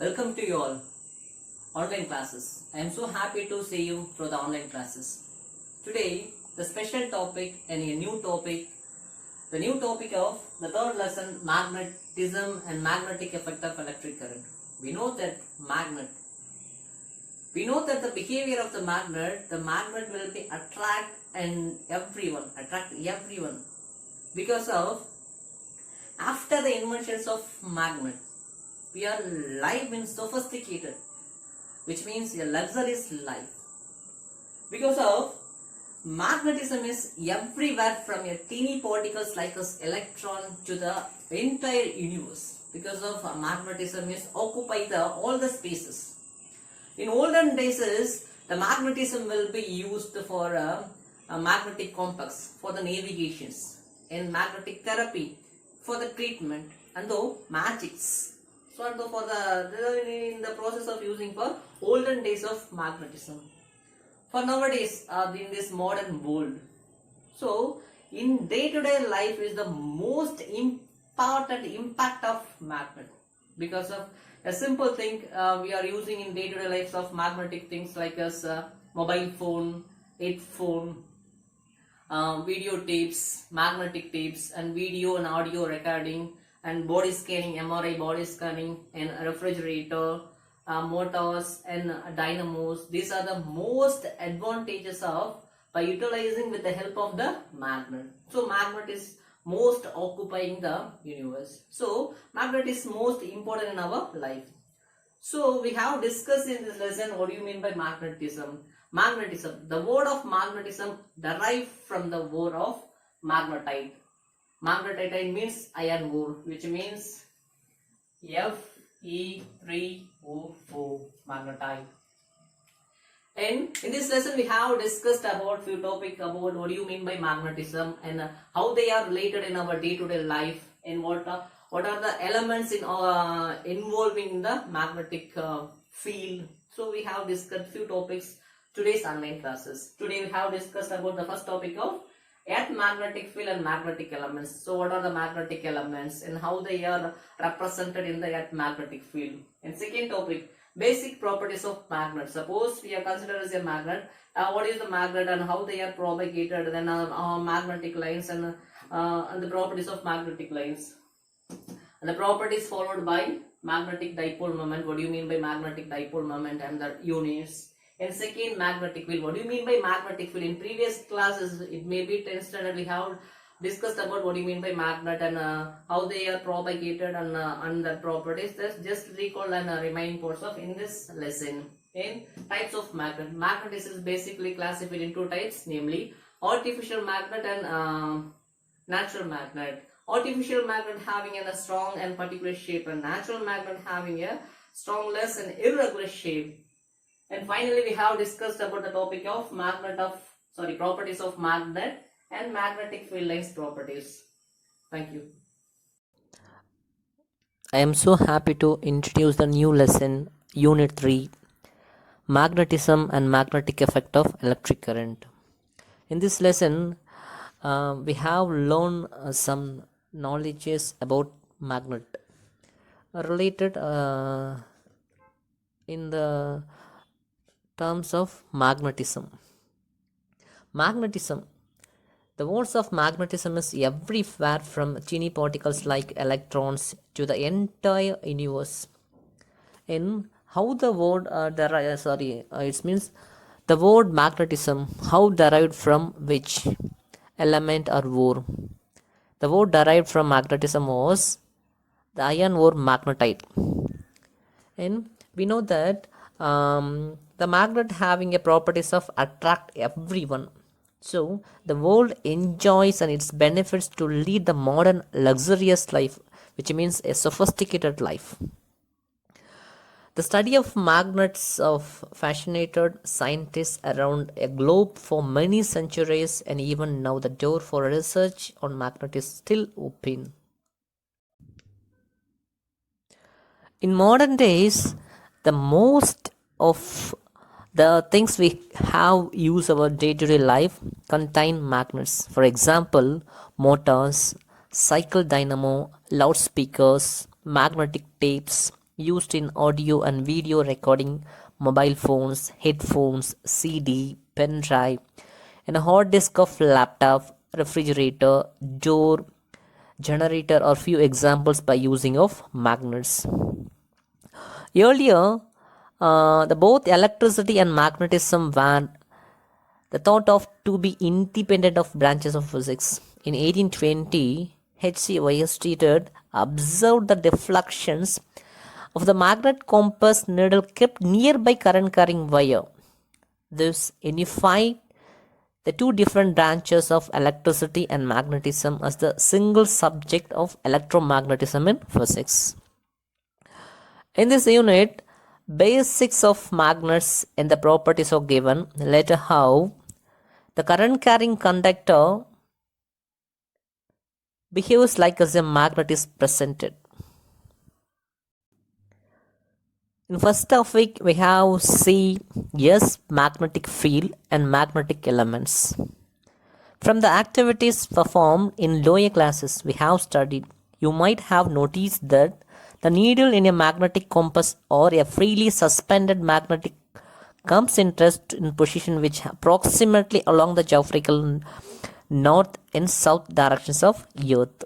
Welcome to you all online classes. I am so happy to see you through the online classes. Today the special topic and a new topic, the new topic of the third lesson, magnetism and magnetic effect of electric current. We know that the behavior of the magnet will be attract everyone because of after the inventions of magnet we are live in sophisticated, which means a luxurious life. Because of magnetism is everywhere from a teeny particles like an electron to the entire universe. Because of magnetism is occupy all the spaces. In olden days, the magnetism will be used for a magnetic compass for the navigations, in magnetic therapy for the treatment, and though magics. So and for in the process of using for olden days of magnetism. For nowadays, in this modern world, so in day-to-day life is the most important impact of magnet. Because of a simple thing we are using in day-to-day lives of magnetic things like as mobile phone, headphone, video tapes, magnetic tapes, and video and audio recording, and body scanning, MRI body scanning, and refrigerator, motors and dynamos. These are the most advantages of by utilizing with the help of the magnet. So magnet is most occupying the universe. So magnet is most important in our life. So we have discussed in this lesson what do you mean by magnetism. Magnetism, the word of magnetism derived from the word of magnetite. Magnetite means iron ore, which means Fe3O4, magnetite. And in this lesson we have discussed about few topics about what do you mean by magnetism and how they are related in our day-to-day life, and what are the elements in involving in the magnetic field. So we have discussed few topics today's online classes. Today we have discussed about the first topic of Earth magnetic field and magnetic elements. So what are the magnetic elements and how they are represented in the Earth magnetic field. And second topic, basic properties of magnet. Suppose we are considered as a magnet, what is the magnet and how they are propagated, then magnetic lines and the properties of magnetic lines. And the properties followed by magnetic dipole moment. What do you mean by magnetic dipole moment and the units. And second, magnetic field. What do you mean by magnetic field? In previous classes, it may be 10th standard, we have discussed about what do you mean by magnet and how they are propagated and the properties. Just recall and remaining parts of in this lesson. In types of magnet. Magnet is basically classified in two types, namely artificial magnet and natural magnet. Artificial magnet having a strong and particular shape, and natural magnet having a strongless and irregular shape. And finally, we have discussed about the topic of properties of magnet and magnetic field lines properties. Thank you. I am so happy to introduce the new lesson, Unit 3, Magnetism and Magnetic Effect of Electric Current. In this lesson, we have learned some knowledges about magnet related in the terms of magnetism. Magnetism. The words of magnetism is everywhere from teeny particles like electrons to the entire universe. In how the word it means the word magnetism, how derived from which element or ore. The word derived from magnetism was the iron ore magnetite. And we know that the magnet having a properties of attract everyone. So the world enjoys and its benefits to lead the modern luxurious life, which means a sophisticated life. The study of magnets of fascinated scientists around a globe for many centuries, and even now the door for research on magnet is still open. In modern days, the most of the things we have use our day-to-day life contain magnets. For example, motors, cycle dynamo, loudspeakers, magnetic tapes, used in audio and video recording, mobile phones, headphones, CD, pen drive, and a hard disk of laptop, refrigerator, door, generator are few examples by using of magnets. Earlier, the both electricity and magnetism were the thought of to be independent of branches of physics. In 1820, H.C. Weierstrater observed the deflections of the magnet compass needle kept nearby current carrying wire. This unified the two different branches of electricity and magnetism as the single subject of electromagnetism in physics. In this unit, basics of magnets and the properties are given. Later, how the current carrying conductor behaves like as a magnet is presented. In first topic, we have C, S, magnetic field and magnetic elements. From the activities performed in lower classes we have studied, you might have noticed that the needle in a magnetic compass or a freely suspended magnetic comes in rest in position which approximately along the geographical north and south directions of Earth.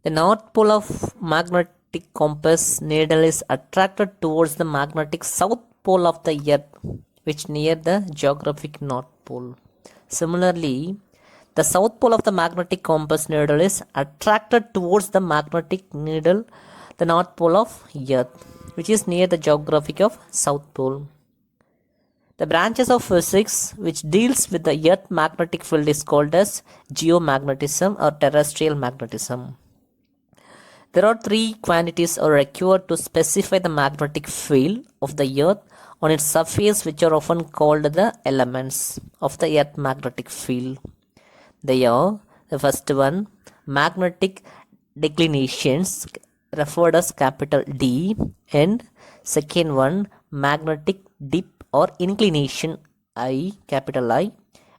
The north pole of magnetic compass needle is attracted towards the magnetic south pole of the Earth, which near the geographic north pole. Similarly, the south pole of the magnetic compass needle is attracted towards the magnetic needle, the north pole of Earth, which is near the geographic of south pole. The branches of physics which deals with the Earth magnetic field is called as geomagnetism or terrestrial magnetism. There are three quantities are required to specify the magnetic field of the Earth on its surface, which are often called the elements of the Earth magnetic field. They are the first one, magnetic declinations referred as capital D, and second one, magnetic dip or inclination I, capital I,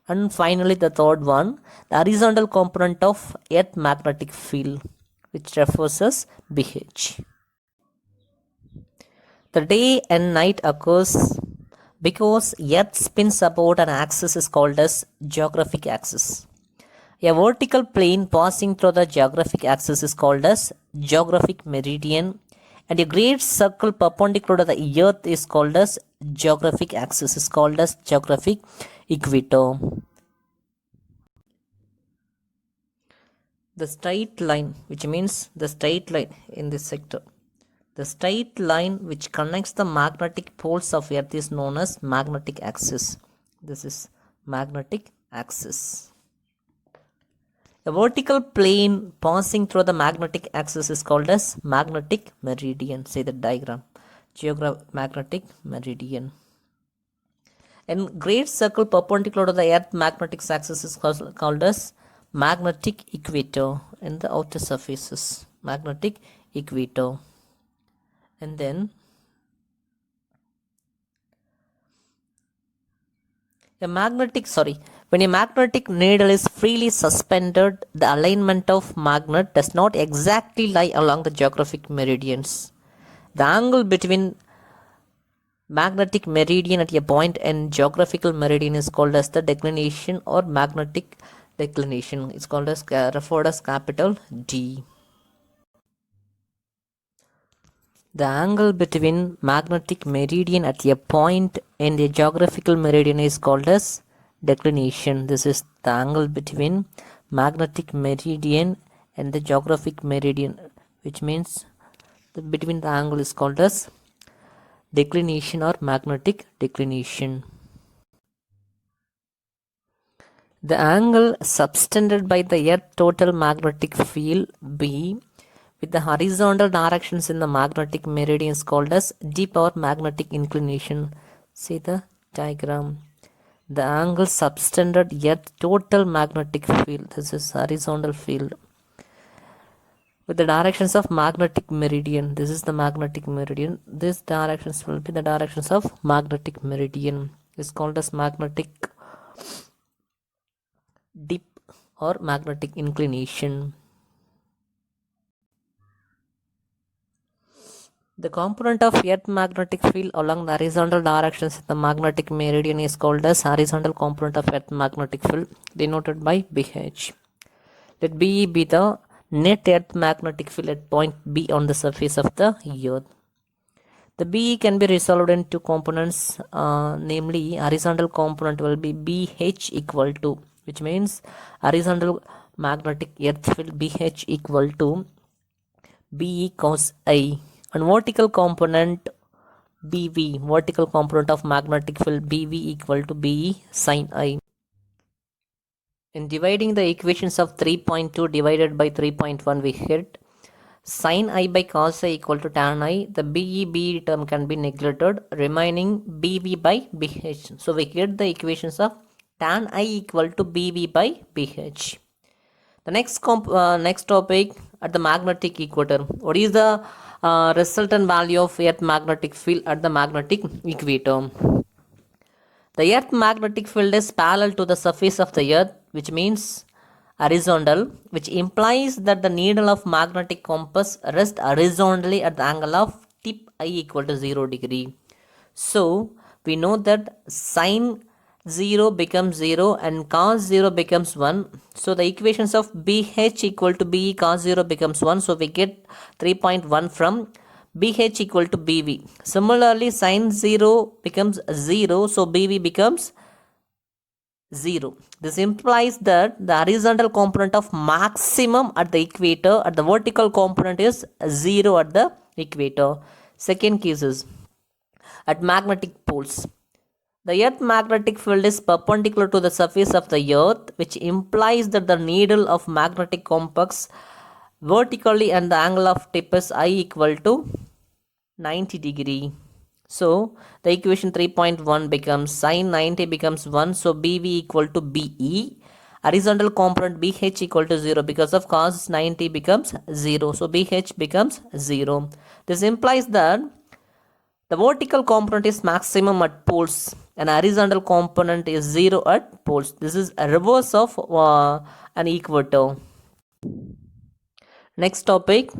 and finally the third one, the horizontal component of Earth magnetic field, which refers as BH. The day and night occurs because Earth spins about an axis is called as geographic axis. A vertical plane passing through the geographic axis is called as geographic meridian, and a great circle perpendicular to the Earth is called as geographic axis is called as geographic equator. The straight line, which means the straight line in this sector, the straight line which connects the magnetic poles of Earth is known as magnetic axis. This is magnetic axis. A vertical plane passing through the magnetic axis is called as magnetic meridian. See the diagram. Magnetic meridian. And great circle perpendicular to the Earth magnetic axis is called as magnetic equator in the outer surfaces. Magnetic equator. And then when a magnetic needle is freely suspended, the alignment of magnet does not exactly lie along the geographic meridians. The angle between magnetic meridian at a point and geographical meridian is called as the declination or magnetic declination. It's called as referred as capital D. The angle between magnetic meridian at a point and a geographical meridian is called as declination. This is the angle between magnetic meridian and the geographic meridian, which means between the angle is called as declination or magnetic declination. The angle subtended by the Earth total magnetic field B with the horizontal directions in the magnetic meridian is called as dip or magnetic inclination. See the diagram. The angle subtended Earth total magnetic field, this is horizontal field, with the directions of magnetic meridian. This is the magnetic meridian. These directions will be the directions of magnetic meridian. It's called as magnetic dip or magnetic inclination. The component of Earth magnetic field along the horizontal directions in the magnetic meridian is called as horizontal component of Earth magnetic field, denoted by BH. Let B be the net Earth magnetic field at point B on the surface of the Earth. The B can be resolved in two components, namely horizontal component will be BH equal to, which means horizontal magnetic earth field BH equal to BE cos I, and vertical component BV, vertical component of magnetic field BV equal to BE sin I. In dividing the equations of 3.2 divided by 3.1, we get sin I by cos I equal to tan I. The BE term can be neglected, remaining BV by BH. So we get the equations of tan I equal to BV by BH. The next topic, at the magnetic equator. What is the resultant value of Earth magnetic field at the magnetic equator? The Earth magnetic field is parallel to the surface of the Earth, which means horizontal, which implies that the needle of magnetic compass rests horizontally at the angle of tip I equal to 0 degree. So we know that sin 0 becomes 0 and cos 0 becomes 1. So the equations of BH equal to BE cos 0 becomes 1. So we get 3.1 from BH equal to BV. Similarly, sin 0 becomes 0. So BV becomes 0. This implies that the horizontal component of maximum at the equator, at the vertical component is 0 at the equator. Second case is at magnetic poles. The Earth magnetic field is perpendicular to the surface of the Earth, which implies that the needle of magnetic compass vertically and the angle of tip is I equal to 90 degree. So the equation 3.1 becomes sin 90 becomes 1. So BV equal to BE. Horizontal component BH equal to 0 because of cos 90 becomes 0. So BH becomes 0. This implies that the vertical component is maximum at poles and horizontal component is 0 at poles. This is a reverse of an equator. Next topic,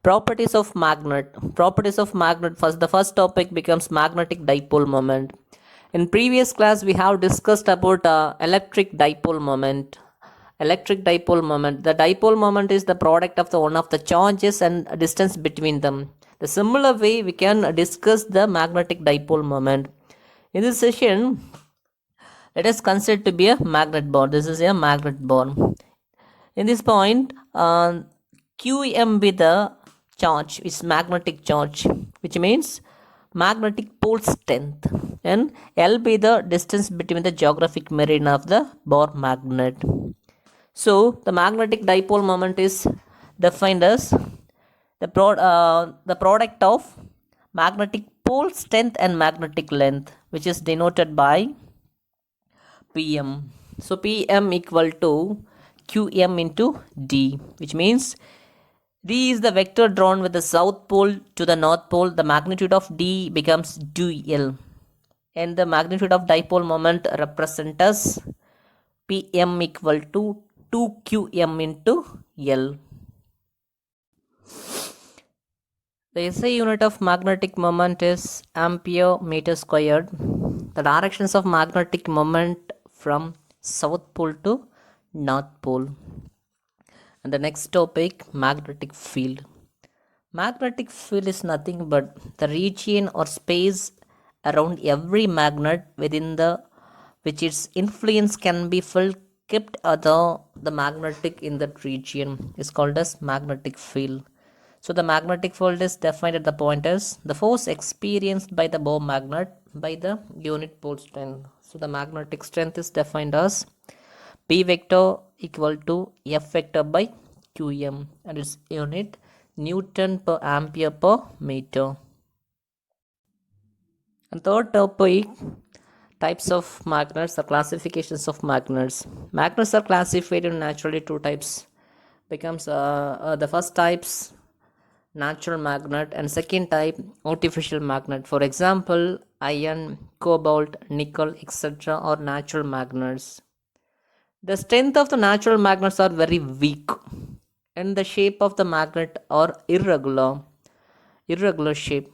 properties of magnet. Properties of magnet. The first topic becomes magnetic dipole moment. In previous class we have discussed about electric dipole moment. Electric dipole moment. The dipole moment is the product of the one of the charges and distance between them. The similar way we can discuss the magnetic dipole moment. In this session, let us consider to be a magnet ball. This is a magnet ball. In this point, QM be the charge, is magnetic charge, which means magnetic pole strength, and L be the distance between the geographic meridian of the bar magnet. So the magnetic dipole moment is defined as the product of magnetic pole strength and magnetic length, which is denoted by PM. So PM equal to QM into D, which means D is the vector drawn with the south pole to the north pole. The magnitude of D becomes dl, and the magnitude of dipole moment represents as PM equal to 2QM into L. The SI unit of magnetic moment is ampere meter squared. The directions of magnetic moment from south pole to north pole. And the next topic, magnetic field. Magnetic field is nothing but the region or space around every magnet within which its influence can be felt kept the magnetic in that region is called as magnetic field. So the magnetic field is defined at the point as the force experienced by the bow magnet by the unit pole strength. So the magnetic strength is defined as P vector equal to F vector by QM, and its unit Newton per ampere per meter. And third topic, types of magnets, the classifications of magnets. Magnets are classified in naturally two types. Becomes the first types natural magnet, and second type artificial magnet. For example, iron, cobalt, nickel, etc. are natural magnets. The strength of the natural magnets are very weak, and the shape of the magnet are irregular. irregular shape.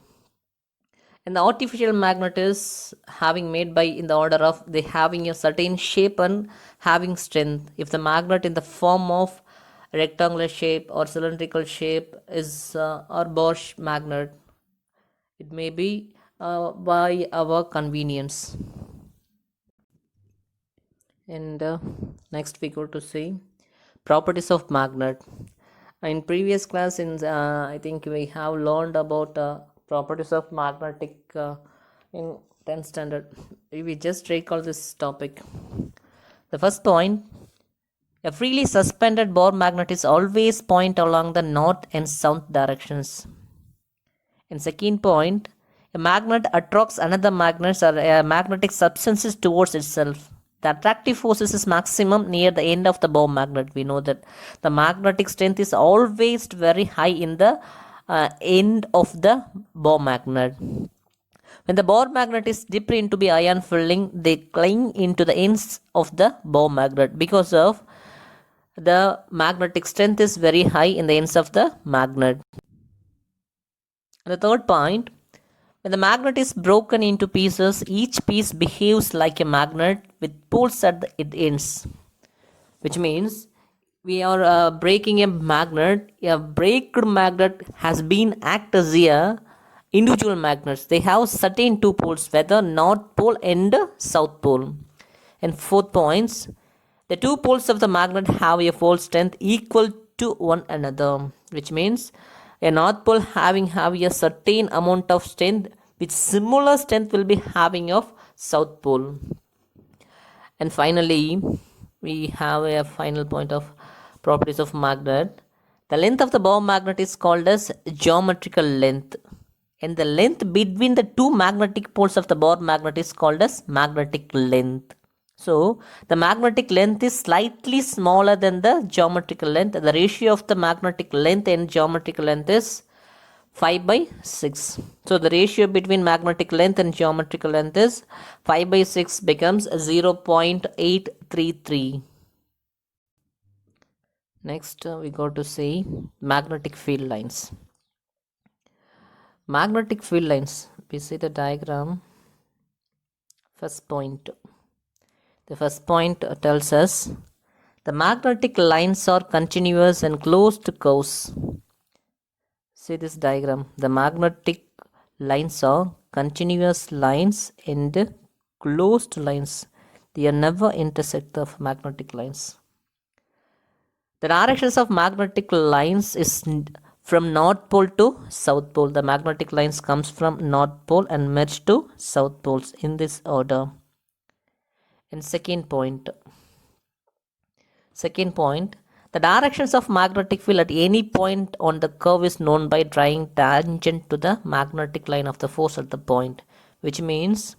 And the artificial magnet is having made by in the order of they having a certain shape and having strength. If the magnet in the form of rectangular shape or cylindrical shape is or Bosch magnet, it may be by our convenience. And next we go to see properties of magnet. In previous class, I think we have learned about properties of magnetic in 10th standard. We just recall this topic. The first point: a freely suspended bore magnet is always point along the north and south directions. And second point: a magnet attracts another magnet or magnetic substances towards itself. The attractive force is maximum near the end of the bore magnet. We know that the magnetic strength is always very high in the end of the bore magnet. When the bore magnet is dipped into the ion filling, they cling into the ends of the bore magnet because of the magnetic strength is very high in the ends of the magnet. And the third point: when the magnet is broken into pieces, each piece behaves like a magnet with poles at the ends, which means we are breaking a magnet. A breaked magnet has been act as a individual magnets. They have certain two poles, whether north pole and south pole. And fourth points: the two poles of the magnet have a pole strength equal to one another, which means a north pole have a certain amount of strength, which similar strength will be having of south pole. And finally, we have a final point of properties of magnet. The length of the bore magnet is called as geometrical length, and the length between the two magnetic poles of the bore magnet is called as magnetic length. So the magnetic length is slightly smaller than the geometrical length. The ratio of the magnetic length and geometrical length is 5/6. So the ratio between magnetic length and geometrical length is 5/6 becomes 0.833. Next we go to see magnetic field lines. Magnetic field lines, we see the diagram. First point. The first point tells us the magnetic lines are continuous and closed curves. See this diagram. The magnetic lines are continuous lines and closed lines. They are never intersect the magnetic lines. The directions of magnetic lines is from north pole to south pole. The magnetic lines comes from north pole and merge to south poles in this order. And second point, the directions of magnetic field at any point on the curve is known by drawing tangent to the magnetic line of the force at the point, which means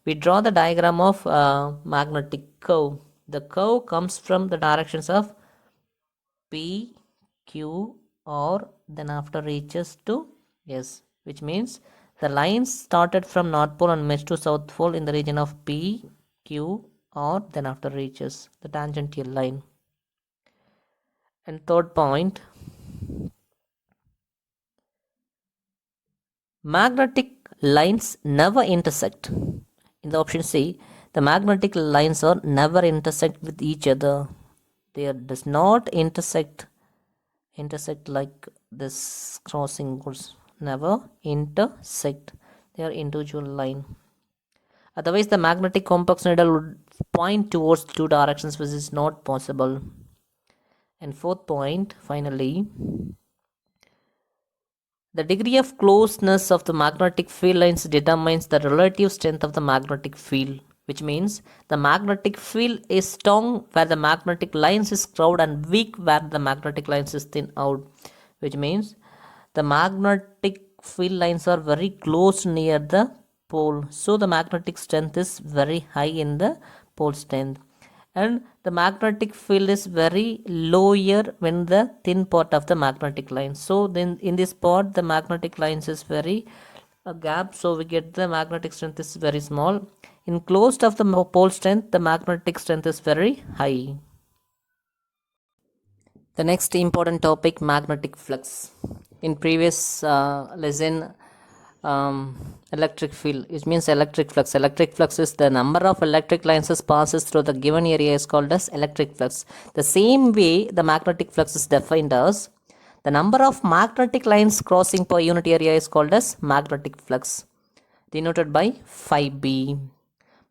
we draw the diagram of magnetic curve. The curve comes from the directions of P, Q, R, then after reaches to S, which means the lines started from north pole and merged to south pole in the region of P, Q, R, then after reaches the tangential line. And third point, magnetic lines never intersect. In the option C, the magnetic lines are never intersect with each other. They does not intersect like this crossing goes. Never intersect. They are individual line. Otherwise, the magnetic complex needle would point towards two directions, which is not possible. And fourth point, finally, the degree of closeness of the magnetic field lines determines the relative strength of the magnetic field, which means the magnetic field is strong where the magnetic lines is crowd and weak where the magnetic lines is thin out, which means the magnetic field lines are very close near the pole, so the magnetic strength is very high in the pole strength, and the magnetic field is very lower when the thin part of the magnetic line. So then in this part the magnetic lines is very a gap, so we get the magnetic strength is very small. In closed of the pole strength, the magnetic strength is very high. The next important topic, magnetic flux. In previous lesson, electric field, which means electric flux. Electric flux is the number of electric lines passes through the given area is called as electric flux. The same way the magnetic flux is defined as the number of magnetic lines crossing per unit area is called as magnetic flux, denoted by phi b.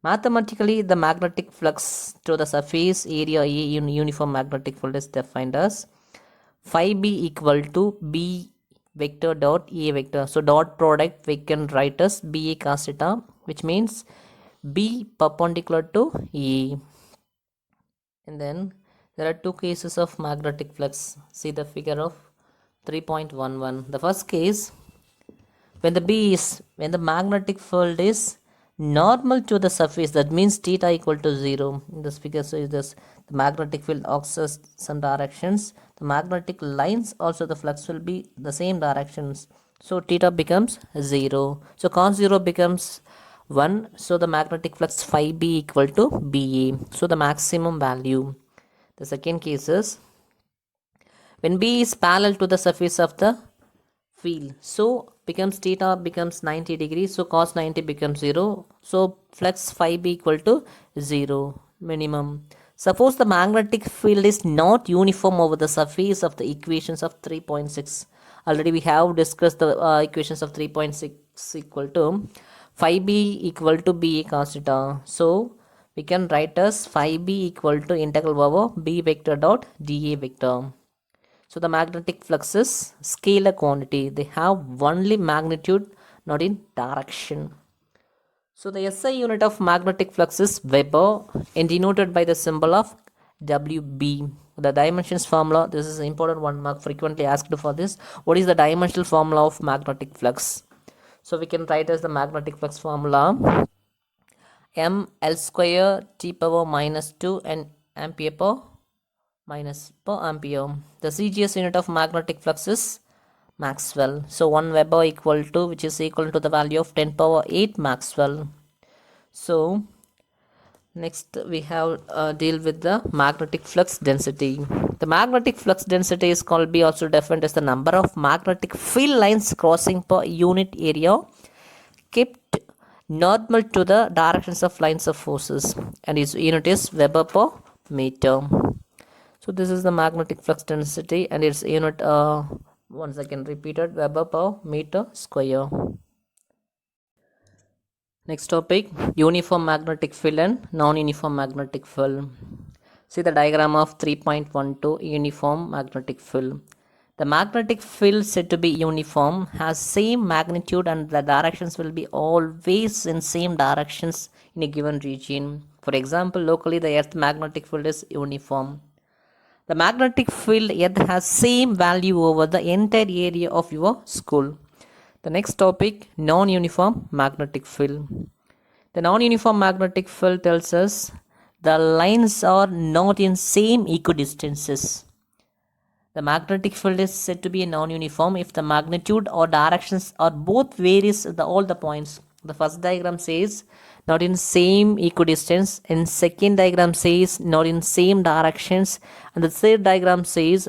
Mathematically, the magnetic flux to the surface area A in uniform magnetic field is defined as phi b equal to b vector dot A vector. So dot product we can write as BA cos theta, which means B perpendicular to A. And then there are two cases of magnetic flux. See the figure of 3.11. The first case, when the magnetic field is normal to the surface, that means theta equal to 0. In this figure says this, the magnetic field occurs some directions, the magnetic lines also the flux will be the same directions, so theta becomes 0, so cos 0 becomes 1, so the magnetic flux phi b equal to BA, so the maximum value. The second case is when B is parallel to the surface of the field, so becomes theta becomes 90 degrees, so cos 90 becomes 0, so flux phi b equal to 0 minimum. Suppose the magnetic field is not uniform over the surface of the equations of 3.6. Already we have discussed the equations of 3.6 equal to phi b equal to BA cos theta, so we can write as phi b equal to integral over B vector dot dA vector. So the magnetic flux is scalar quantity. They have only magnitude, not in direction. So the SI unit of magnetic flux is Weber and denoted by the symbol of WB. The dimensions formula, this is an important one mark frequently asked for this. What is the dimensional formula of magnetic flux? So we can write as the magnetic flux formula m L square T power minus 2 and ampere per minus per ampere. The CGS unit of magnetic flux is Maxwell. So 1 Weber equal to, which is equal to the value of 10 power 8 Maxwell. So next we have deal with the magnetic flux density. The magnetic flux density is called be also defined as the number of magnetic field lines crossing per unit area kept normal to the directions of lines of forces, and its unit is Weber per meter. So this is the magnetic flux density and its unit once again repeated, Weber per meter square. Next topic, uniform magnetic field and non-uniform magnetic field. See the diagram of 3.12 uniform magnetic field. The magnetic field said to be uniform has same magnitude and the directions will be always in same directions in a given region. For example, locally the Earth magnetic field is uniform. The magnetic field Earth has same value over the entire area of your school. The next topic, non-uniform magnetic field. The non-uniform magnetic field tells us the lines are not in same equidistances. The magnetic field is said to be non-uniform if the magnitude or directions are both varies at all the points. The first diagram says not in same equidistance, and second diagram says not in same directions, and the third diagram says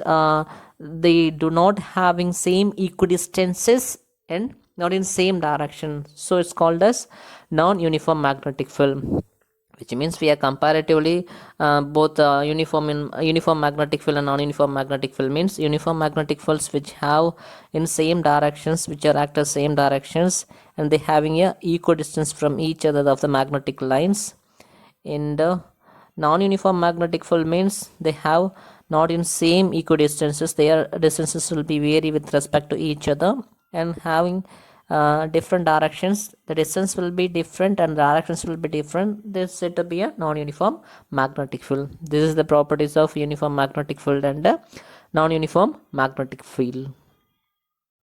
they do not having same equidistances and not in same direction. So it's called as non-uniform magnetic field, which means we are comparatively both uniform magnetic field and non-uniform magnetic field. Means uniform magnetic fields which have in same directions, which are act as same directions, and they having a equal distance from each other of the magnetic lines. In the non-uniform magnetic field means they have not in same equidistances, their distances will be vary with respect to each other, and having different directions, the distance will be different and directions will be different. This is said to be a non-uniform magnetic field. This is the properties of uniform magnetic field and non-uniform magnetic field.